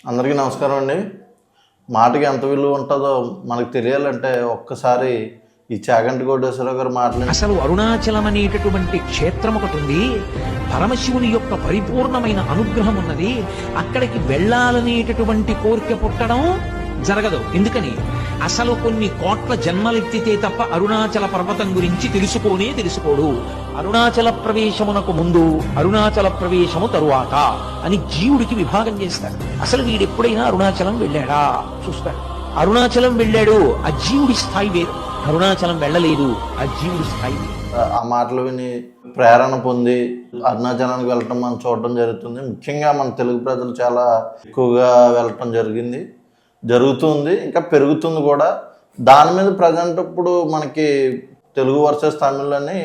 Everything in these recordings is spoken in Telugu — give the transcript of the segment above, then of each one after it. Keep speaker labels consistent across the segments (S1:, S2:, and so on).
S1: అందరికీ నమస్కారం అండి. మాటకి ఎంత విలువ ఉంటుందో మనకు తెలియాలంటే ఒక్కసారి ఈ చాగంటి కోటేశ్వరరావు గారు మాట్లాడి
S2: అసలు అరుణాచలం అనేటటువంటి క్షేత్రం ఒకటి ఉంది. పరమశివుని యొక్క పరిపూర్ణమైన అనుగ్రహం ఉన్నది. అక్కడికి వెళ్ళాలనేటటువంటి కోరిక పుట్టడం జరగదు. ఎందుకని? అసలు కొన్ని కోట్ల జన్మలెత్తితే తప్ప అరుణాచల పర్వతం గురించి తెలుసుకోడు. అరుణాచల ప్రవేశమునకు ముందు, అరుణాచల ప్రవేశము తరువాత అని జీవుడికి విభాగం చేస్తారు. అసలు వీడెప్పుడైనా అరుణాచలం వెళ్ళాడా చూస్తాడు. అరుణాచలం వెళ్ళాడు, ఆ జీవుడి స్థాయి వేరు. అరుణాచలం వెళ్ళలేదు, ఆ జీవుడి స్థాయి వేరు.
S1: ఆ మాటలు విని ప్రేరణ పొంది అరుణాచలానికి వెళ్ళటం మనం చూడటం జరుగుతుంది. ముఖ్యంగా మన తెలుగు ప్రజలు చాలా ఎక్కువగా వెళ్ళటం జరుగుతుంది, ఇంకా పెరుగుతుంది కూడా. దాని మీద ప్రజెంట్ ఇప్పుడు మనకి తెలుగు వర్సెస్ తమిళ్ అని,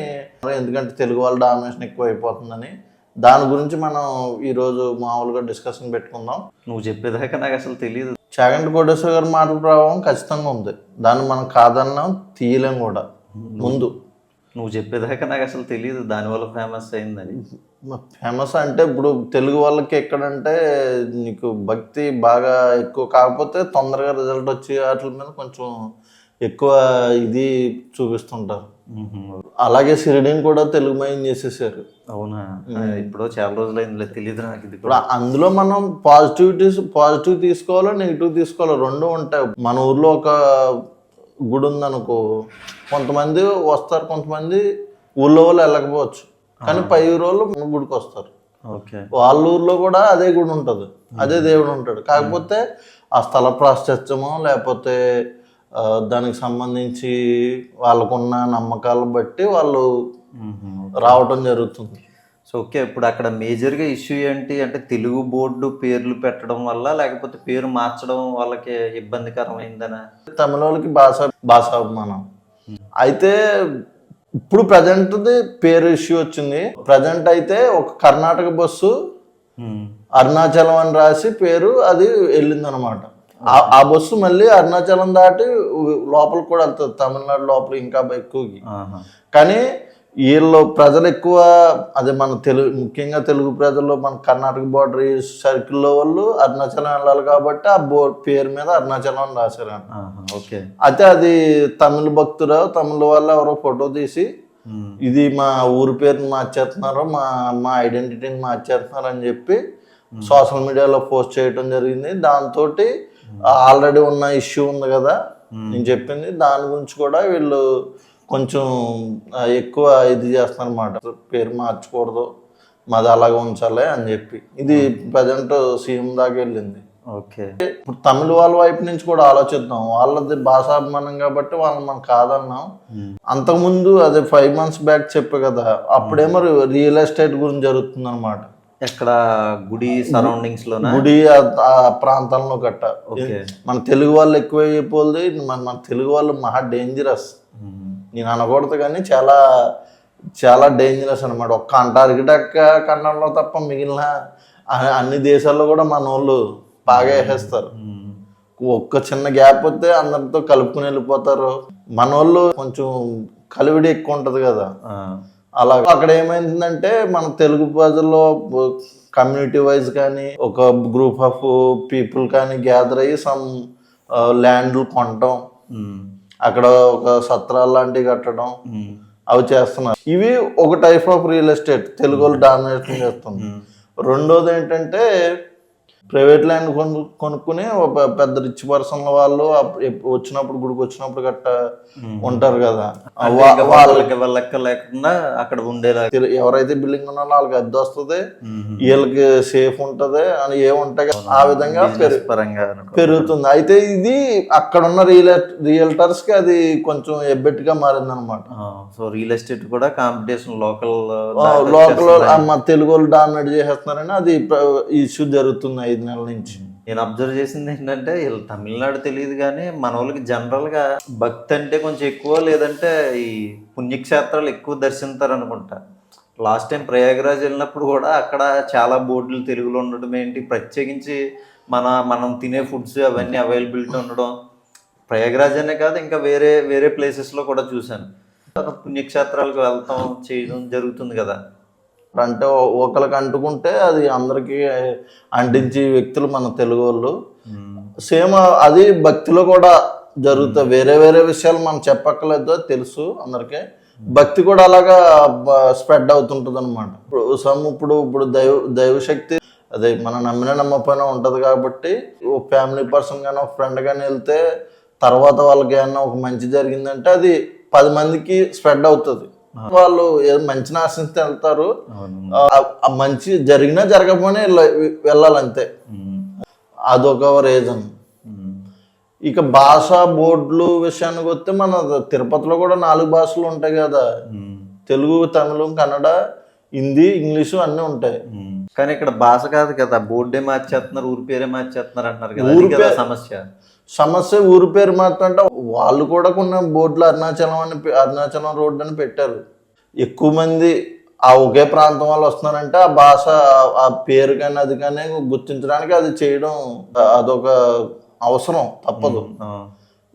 S1: ఎందుకంటే తెలుగు వాళ్ళ డామినేషన్ ఎక్కువ అయిపోతుందని దాని గురించి మనం ఈరోజు మామూలుగా డిస్కషన్ పెట్టుకుందాం.
S3: నువ్వు చెప్పేదాకా నాకు అసలు తెలియదు.
S1: చాగంటి కోటేశ్వర గారి మాటల ప్రభావం ఖచ్చితంగా ఉంది. దాన్ని మనం కాదన్నాం, తీయలేం కూడా. ముందు
S3: నువ్వు చెప్పేదాకా నాకు అసలు తెలియదు దానివల్ల ఫేమస్ అయిందని.
S1: ఫేమస్ అంటే ఇప్పుడు తెలుగు వాళ్ళకి ఎక్కడంటే నీకు భక్తి బాగా ఎక్కువ, కాకపోతే తొందరగా రిజల్ట్ వచ్చి వాటి మీద కొంచెం ఎక్కువ ఇది చూపిస్తుంటారు. అలాగే షిరిడీని కూడా తెలుగుమయం చేసేసారు.
S3: అవునా? ఇప్పుడు చాలా రోజులైంది, తెలియదు నాకు. ఇది
S1: ఇప్పుడు అందులో మనం పాజిటివ్ తీసుకోవాలో నెగిటివ్ తీసుకోవాలో రెండు ఉంటాయి. మన ఊర్లో ఒక గుడి ఉందనుకో, కొంతమంది వస్తారు, కొంతమంది ఊళ్ళో వాళ్ళు వెళ్ళకపోవచ్చు, కానీ పై ఊరోళ్ళు మన గుడికి వస్తారు. వాళ్ళ ఊర్లో కూడా అదే గుడి ఉంటుంది, అదే దేవుడు ఉంటాడు. కాకపోతే ఆ స్థల ప్రాశస్త్యమో లేకపోతే దానికి సంబంధించి వాళ్ళకున్న నమ్మకాలు బట్టి వాళ్ళు రావటం జరుగుతుంది.
S3: సో ఓకే, ఇప్పుడు అక్కడ మేజర్గా ఇష్యూ ఏంటి అంటే తెలుగు బోర్డు పేర్లు పెట్టడం వల్ల, లేకపోతే పేరు మార్చడం వాళ్ళకి ఇబ్బందికరమైందనా?
S1: తమిళ వాళ్ళకి భాషాభిమానం అయితే ఇప్పుడు ప్రజెంట్ది పేరు ఇష్యూ వచ్చింది. ప్రజెంట్ అయితే ఒక కర్ణాటక బస్సు అరుణాచలం అని రాసి పేరు అది వెళ్ళింది అనమాట. ఆ బస్సు మళ్ళీ అరుణాచలం దాటి లోపలికి కూడా వెళ్తుంది, తమిళనాడు లోపల ఇంకా ఎక్కువకి. కానీ వీళ్ళు ప్రజలు ఎక్కువ అదే మన ముఖ్యంగా తెలుగు ప్రజల్లో మన కర్ణాటక బోర్డర్ సర్కిల్లో వాళ్ళు అరుణాచలం వెళ్ళాలి కాబట్టి ఆ పేరు మీద అరుణాచలం అని రాశారు. అయితే అది తమిళ భక్తులు, తమిళ వాళ్ళు ఎవరో ఫోటో తీసి ఇది మా ఊరి పేరుని మార్చేస్తున్నారు, మా ఐడెంటిటీని మార్చేస్తున్నారు అని చెప్పి సోషల్ మీడియాలో పోస్ట్ చేయడం జరిగింది. దాంతో ఆల్రెడీ ఉన్న ఇష్యూ ఉంది కదా నేను చెప్పింది, దాని గురించి కూడా వీళ్ళు కొంచెం ఎక్కువ ఇది చేస్తున్నారు అన్నమాట. పేరు మార్చకూడదు, మాది అలాగే ఉంచాలి అని చెప్పి ఇది ప్రజెంట్ సీఎం దాకా వెళ్ళింది.
S3: ఓకే,
S1: ఇప్పుడు తమిళ వాళ్ళ వైపు నుంచి కూడా ఆలోచిద్దాం. వాళ్ళది భాషాభిమానం కాబట్టి వాళ్ళని మనం కాదన్నాం. అంతకుముందు అదే 5 months బ్యాక్ చెప్పే కదా, అప్పుడేమో రియల్ ఎస్టేట్ గురించి జరుగుతుంది అనమాట.
S3: ఎక్కడ? గుడి సరౌండింగ్స్ లో,
S1: గుడి ఆ ప్రాంతంలో గట్ట. మన తెలుగు వాళ్ళు ఎక్కువైపోయింది. మన తెలుగు వాళ్ళు మహా డేంజరస్. నేను అనకూడదు కానీ చాలా చాలా డేంజరస్ అనమాట. ఒక్క అంటార్కిటికా ఖండంలో తప్ప మిగిలిన అన్ని దేశాల్లో కూడా మన వాళ్ళు బాగా వేసేస్తారు. ఒక్క చిన్న గ్యాప్ వస్తే అందరితో కలుపుకుని వెళ్ళిపోతారు. మన వాళ్ళు కొంచెం కలివిడి ఎక్కువ ఉంటుంది కదా, అలా. అక్కడ ఏమైందంటే మన తెలుగు ప్రజల్లో కమ్యూనిటీ వైజ్ కానీ ఒక గ్రూప్ ఆఫ్ పీపుల్ కానీ గ్యాదర్ అయ్యి సమ్ ల్యాండ్లు కొనటం, అక్కడ ఒక సత్రాలు లాంటివి కట్టడం, అవి చేస్తున్నారు. ఇవి ఒక type of real estate Telugu వాళ్ళు డామినేషన్ చేస్తుంది. రెండోది ఏంటంటే ప్రైవేట్ ల్యాండ్ కొనుక్కుని ఒక పెద్ద రిచ్ పర్సన్ వాళ్ళు వచ్చినప్పుడు గుడికి వచ్చినప్పుడు గట్ట ఉంటారు కదా,
S3: వాళ్ళకి లెక్క లేకుండా అక్కడ ఉండేలా
S1: ఎవరైతే బిల్డింగ్ ఉన్నారో వాళ్ళకి అద్దె వస్తుంది, వీళ్ళకి సేఫ్ ఉంటది అని ఏముంటాయి, ఆ విధంగా పెరుగుతుంది. అయితే ఇది అక్కడ ఉన్న రియల్టర్స్ కి అది కొంచెం ఎబ్బెట్టుగా మారింది అనమాట.
S3: సో రియల్ ఎస్టేట్ కూడా కాంపిటీషన్ లోకల్
S1: మా తెలుగు వాళ్ళు డామినేట్ చేసేస్తున్నారని అది ఇష్యూ జరుగుతుంది 5 నెలల నుంచి.
S3: నేను అబ్జర్వ్ చేసింది ఏంటంటే వీళ్ళు తమిళనాడు తెలియదు కానీ మన వాళ్ళకి జనరల్గా భక్తి అంటే కొంచెం ఎక్కువ, లేదంటే ఈ పుణ్యక్షేత్రాలు ఎక్కువ దర్శిస్తారు అనుకుంటా. లాస్ట్ టైం ప్రయాగరాజ్ వెళ్ళినప్పుడు కూడా అక్కడ చాలా బోర్డులు తెలుగులో ఉండడం ఏంటి, ప్రత్యేకించి మనం తినే ఫుడ్స్ అవన్నీ అవైలబిలిటీ ఉండడం, ప్రయాగరాజ్ అనే కాదు ఇంకా వేరే ప్లేసెస్లో కూడా చూశాను. పుణ్యక్షేత్రాలకు వెళ్తాం చేయడం జరుగుతుంది కదా.
S1: అంటే ఒకరికి అంటుకుంటే అది అందరికీ అంటించే వ్యక్తులు మన తెలుగు వాళ్ళు. సేమ్ అది భక్తిలో కూడా జరుగుతాయి. వేరే వేరే విషయాలు మనం చెప్పక్కర్లేదు, తెలుసు అందరికీ. భక్తి కూడా అలాగా స్ప్రెడ్ అవుతుంటుంది అనమాట. ఇప్పుడు దైవశక్తి అదే మనం నమ్మిన నమ్మకపోయినా ఉంటది కాబట్టి ఓ ఫ్యామిలీ పర్సన్ కానీ ఒక ఫ్రెండ్ కానీ వెళ్తే తర్వాత వాళ్ళకి ఏమన్నా ఒక మంచి జరిగిందంటే అది 10 మందికి స్ప్రెడ్ అవుతుంది. వాళ్ళు ఏదో మంచిని ఆశిస్తే వెళ్తారు, ఆ మంచి జరిగినా జరగకపోయినా వెళ్ళాలంతే. అదొక రీజన్. ఇక భాష బోర్డులు విషయానికి వస్తే మన తిరుపతిలో కూడా 4 భాషలు ఉంటాయి కదా, తెలుగు, తమిళం, కన్నడ, హిందీ, ఇంగ్లీషు అన్నీ ఉంటాయి.
S3: కానీ ఇక్కడ భాష కాదు కదా, బోర్డే మార్చేస్తున్నారు, ఊరి పేరే మార్చేస్తున్నారు అంటున్నారు కదా, అది కదా
S1: సమస్య. ఊరి పేరు మార్చంటే వాళ్ళు కూడా కొన్ని బోర్డులు అరుణాచలం రోడ్డు అని పెట్టారు. ఎక్కువ మంది ఆ ఒకే ప్రాంతం వాళ్ళు వస్తున్నారంటే ఆ భాష, ఆ పేరు కానీ అది కానీ గుర్తించడానికి అది చేయడం అదొక అవసరం, తప్పదు.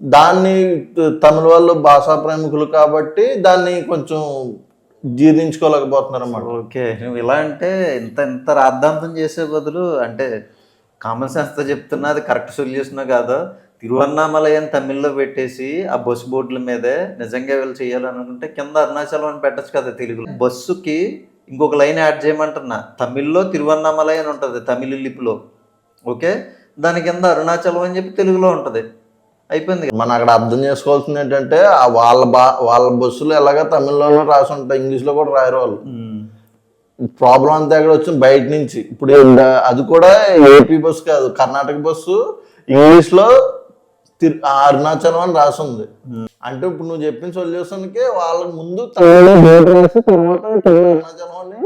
S1: దాన్ని తమిళ వాళ్ళు భాషా ప్రేమికులు కాబట్టి దాన్ని కొంచెం జీర్ణించుకోలేకపోతున్నారు అన్నమాట.
S3: ఓకే, నువ్వు ఇలా అంటే ఇంత రాద్ధాంతం చేసే బదులు, అంటే కామన్ సెన్స్తో చెప్తున్నా, అది కరెక్ట్ సొల్యూషన్ కాదో, తిరువన్నామలై అని తమిళ్లో పెట్టేసి ఆ బస్సు బోర్డుల మీదే నిజంగా వీళ్ళు చేయాలనుకుంటే కింద అరుణాచలం అని పెట్టచ్చు కదా తెలుగులో. బస్సుకి ఇంకొక లైన్ యాడ్ చేయమంటున్నా, తమిళ్లో తిరువన్నామలై అని ఉంటుంది తమిళ లిపిలో, ఓకే, దాని కింద అరుణాచలం అని చెప్పి తెలుగులో ఉంటుంది, అయిపోయింది.
S1: మనం అక్కడ అర్థం చేసుకోవాల్సింది ఏంటంటే వాళ్ళ బస్సులు ఎలాగా తమిళ్లోనే రాసి ఉంటాయి, ఇంగ్లీష్లో కూడా రాయరు వాళ్ళు. ప్రాబ్లం అంతా ఎక్కడ వచ్చింది బయట నుంచి. ఇప్పుడు అది కూడా ఏపీ బస్సు కాదు, కర్ణాటక బస్సు ఇంగ్లీష్లో అరుణాచలం అని రాసి ఉంది. అంటే ఇప్పుడు నువ్వు చెప్పిన సొల్యూషన్కి వాళ్ళకి ముందు అరుణాచలం అని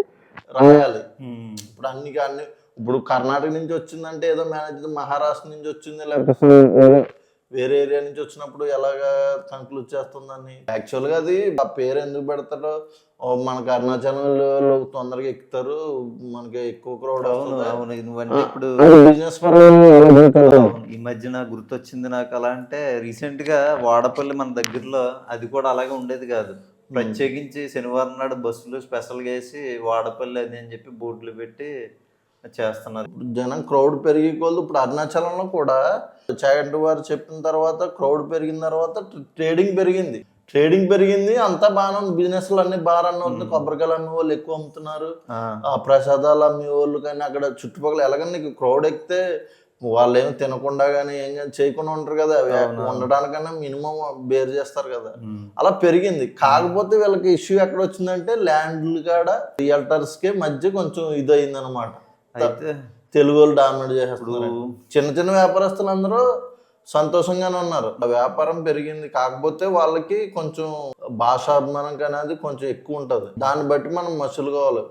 S1: రాయాలి. ఇప్పుడు అన్ని ఇప్పుడు కర్ణాటక నుంచి వచ్చిందంటే ఏదో మేనేజ్, మహారాష్ట్ర నుంచి వచ్చింది, లేకపోతే వేరే ఏరియా నుంచి వచ్చినప్పుడు ఎలాగా కంక్లూడ్ చేస్తుందని. యాక్చువల్గా అది ఆ పేరు ఎందుకు పెడతారో, మనకు అరుణాచలంలో తొందరగా ఎక్కుతారు, మనకి ఎక్కువ క్రౌడ్ అవుతుంది.
S3: ఇప్పుడు ఈ మధ్యన గుర్తొచ్చింది నాకు అలా అంటే, రీసెంట్ గా వాడపల్లి మన దగ్గరలో అది కూడా అలాగే ఉండేది కాదు. ప్రత్యేకించి శనివారం నాడు బస్సులు స్పెషల్గా వేసి వాడపల్లి అది అని చెప్పి బోర్డులు పెట్టి చేస్తున్నారు.
S1: జనం క్రౌడ్ పెరిగి కొలది ఇప్పుడు అరుణాచలంలో కూడా చాగంటి వారు చెప్పిన తర్వాత క్రౌడ్ పెరిగిన తర్వాత ట్రేడింగ్ పెరిగింది, అంతా బాగా బిజినెస్లు అన్ని బాగా రన్ అవుతుంది. కొబ్బరికాయలు అమ్మే వాళ్ళు ఎక్కువ అమ్ముతున్నారు, ఆ ప్రసాదాలు అమ్మే వాళ్ళు. కానీ అక్కడ చుట్టుపక్కల ఎలాగని నీకు క్రౌడ్ ఎక్కితే వాళ్ళు ఏమి తినకుండా కానీ ఏం చేయకుండా ఉంటారు కదా, ఉండడానికన్నా మినిమం బేర్ చేస్తారు కదా, అలా పెరిగింది. కాకపోతే వీళ్ళకి ఇష్యూ ఎక్కడ వచ్చిందంటే ల్యాండ్లు కాడ రియల్టర్స్కి మధ్య కొంచెం ఇది అయింది అనమాట. తెలుగు వాళ్ళు డామినేట్ చేసేస్తున్నారు. చిన్న వ్యాపారస్తులు అందరూ సంతోషంగానే ఉన్నారు, ఆ వ్యాపారం పెరిగింది. కాకపోతే వాళ్ళకి కొంచెం భాషాభిమానం అనేది కొంచెం ఎక్కువ ఉంటుంది. దాన్ని బట్టి మనం మసులుకోవాలి.